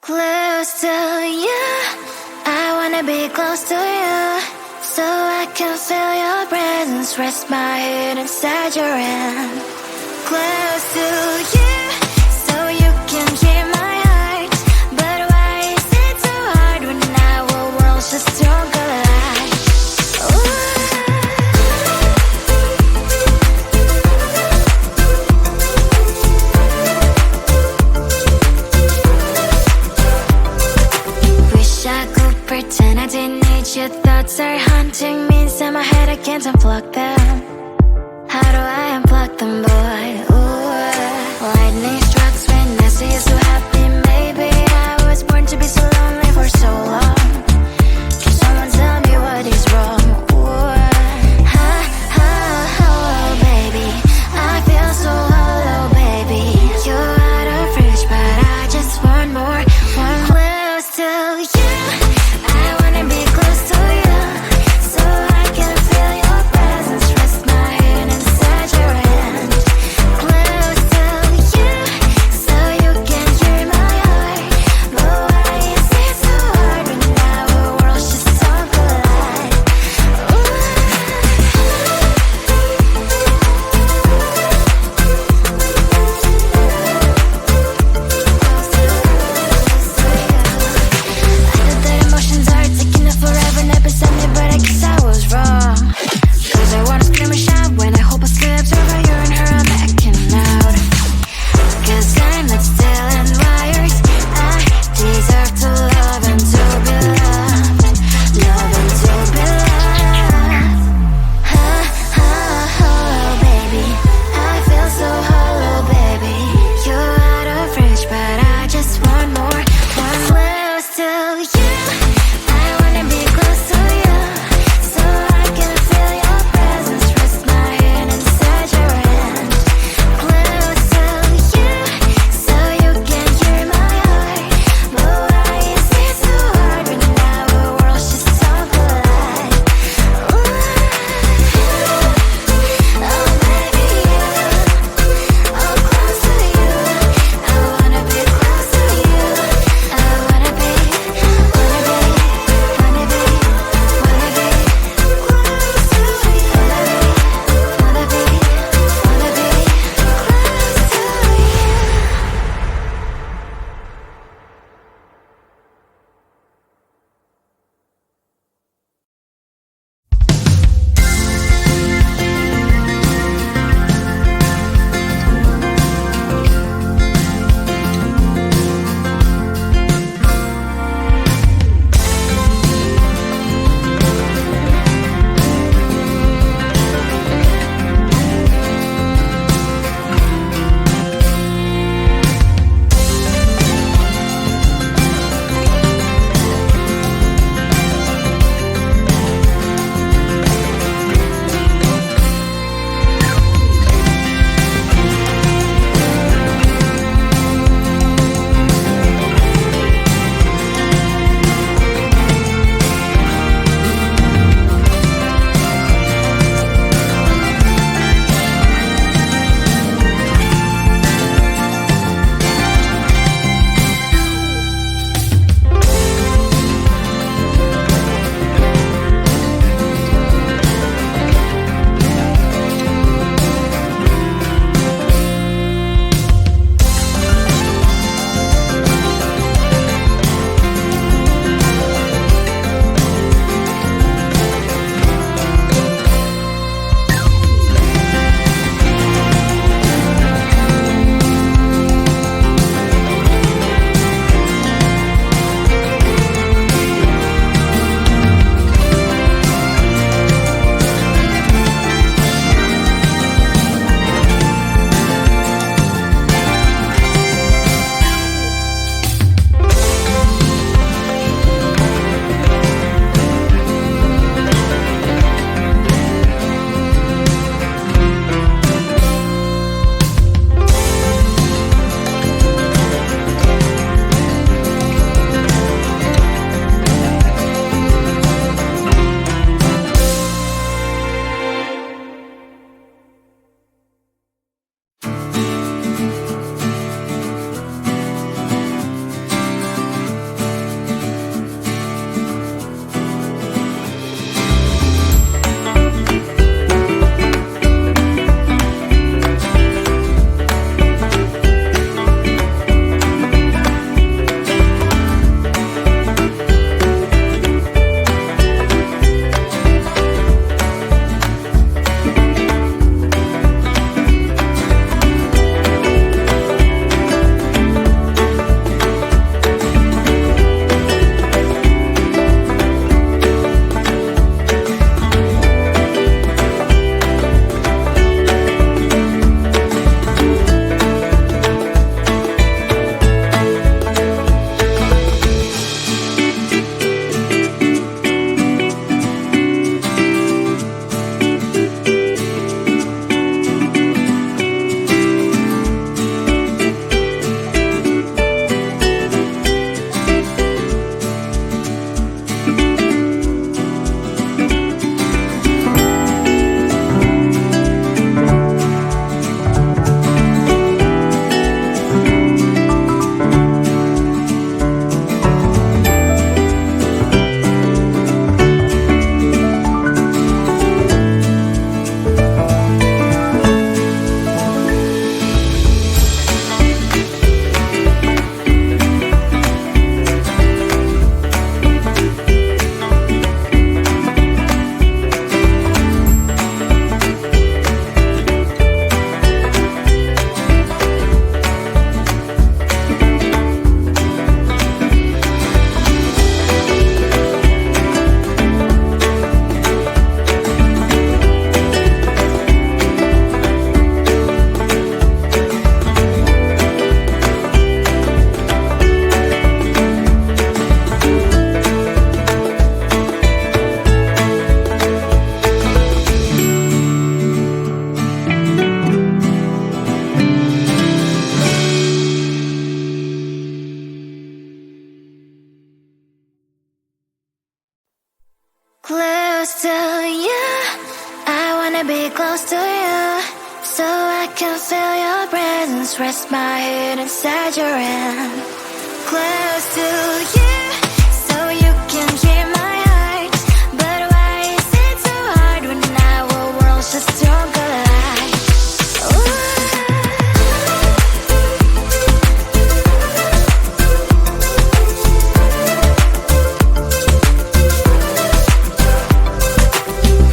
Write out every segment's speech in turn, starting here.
Close to you, I wanna be close to you, so I can feel your presence, rest my head inside your hand. Close to you, so you can hear my heart, but why is it so hard when our worlds just don't collide? Wish I could pretend I didn't need your thoughts are haunting me inside my head, I can't unplug them. How do I unplug them, boy? Ooh, lightning strikes when I see you so happy. Maybe I was born to be so lonely for so long. Can someone tell me what is wrong? Ooh, oh, baby, I feel so hollow, baby. You're out of reach, but I just want more, close to you. I wanna be close to you, so I can feel your presence. close to you. I wanna be close to you, so I can feel your presence. Rest my head inside your hand. Close to you, so you can hear my heart. But why is it so hard when our worlds just don't collide?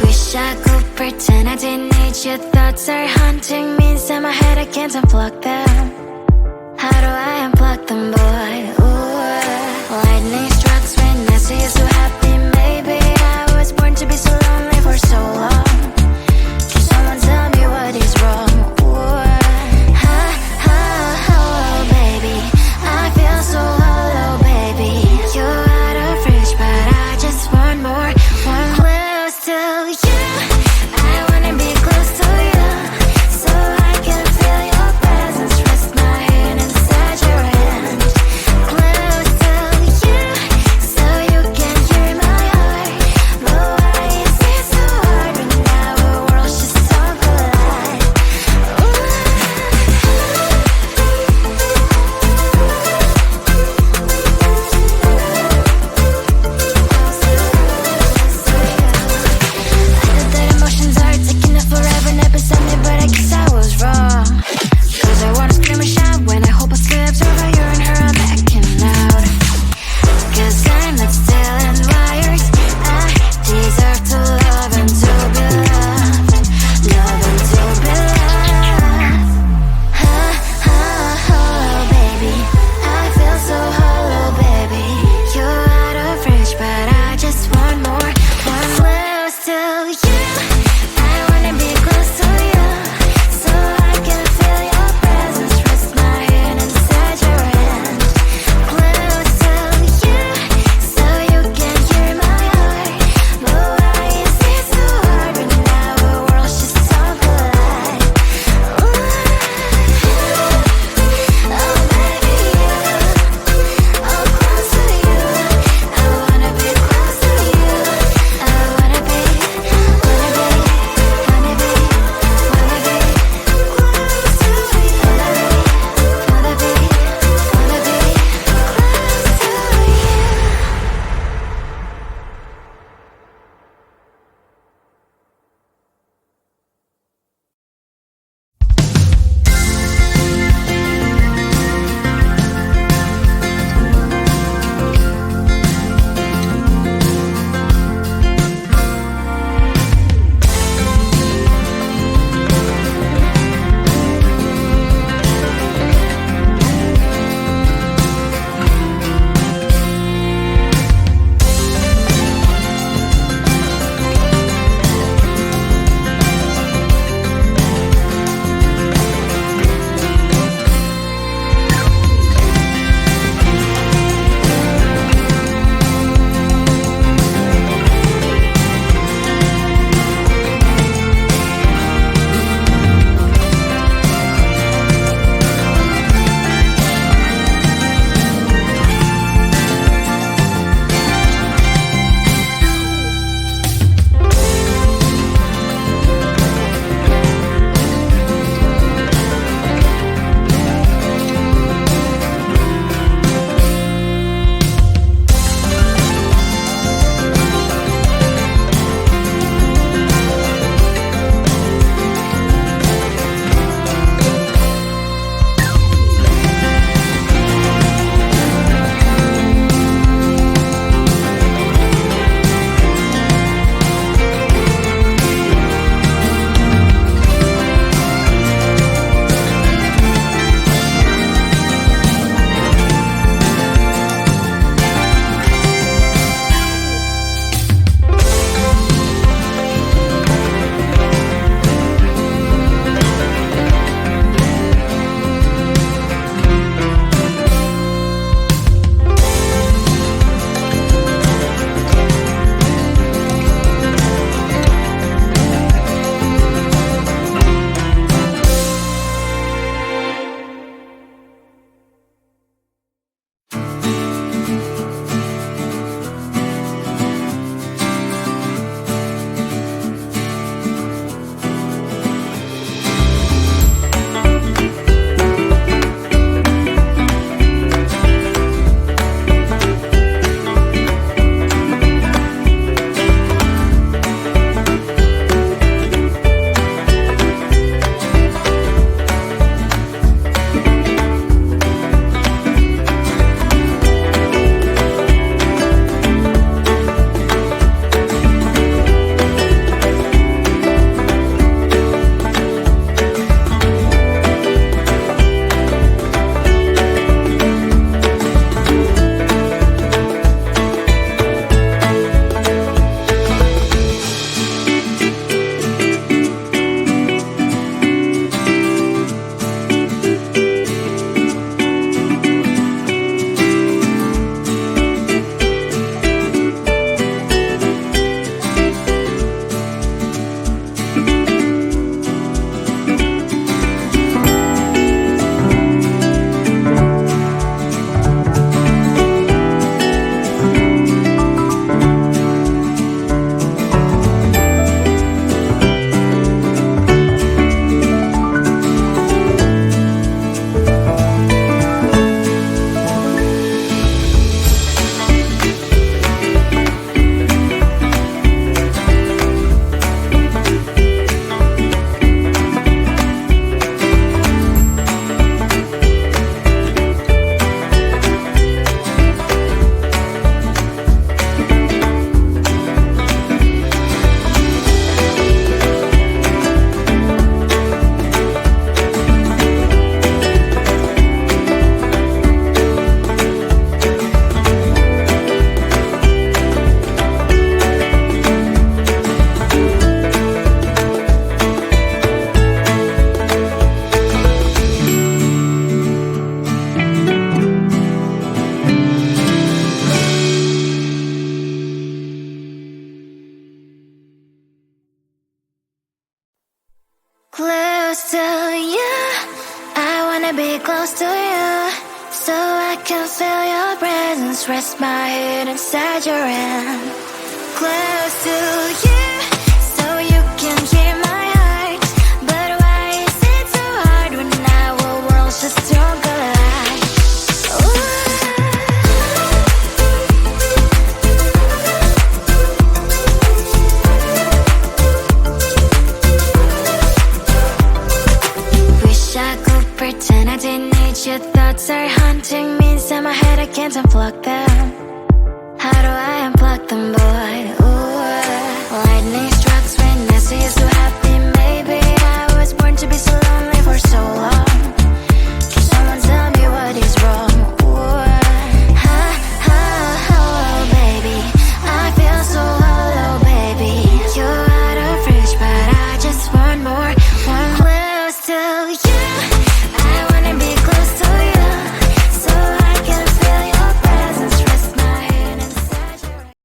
Wish I could pretend I didn't need your thoughts are haunting me inside my head. I can't unplug them. How do I unplug them, boy? Ooh, lightning strikes when I see you so happy. Maybe I was born to be so lonely for so long. Can someone tell me what is wrong? Ooh, oh, baby, I feel so hollow, baby. You're out of reach, but I just want more. One close to you. I wanna be close to you, so I can feel your presence. feel your presence, rest my head inside your hand. Close to you, so you can hear my heart. But why is it so hard when our worlds just don't collide? Wish I could pretend I didn't need your thoughts are haunting me inside my head. I can't unplug them. How do I unplug them, boy?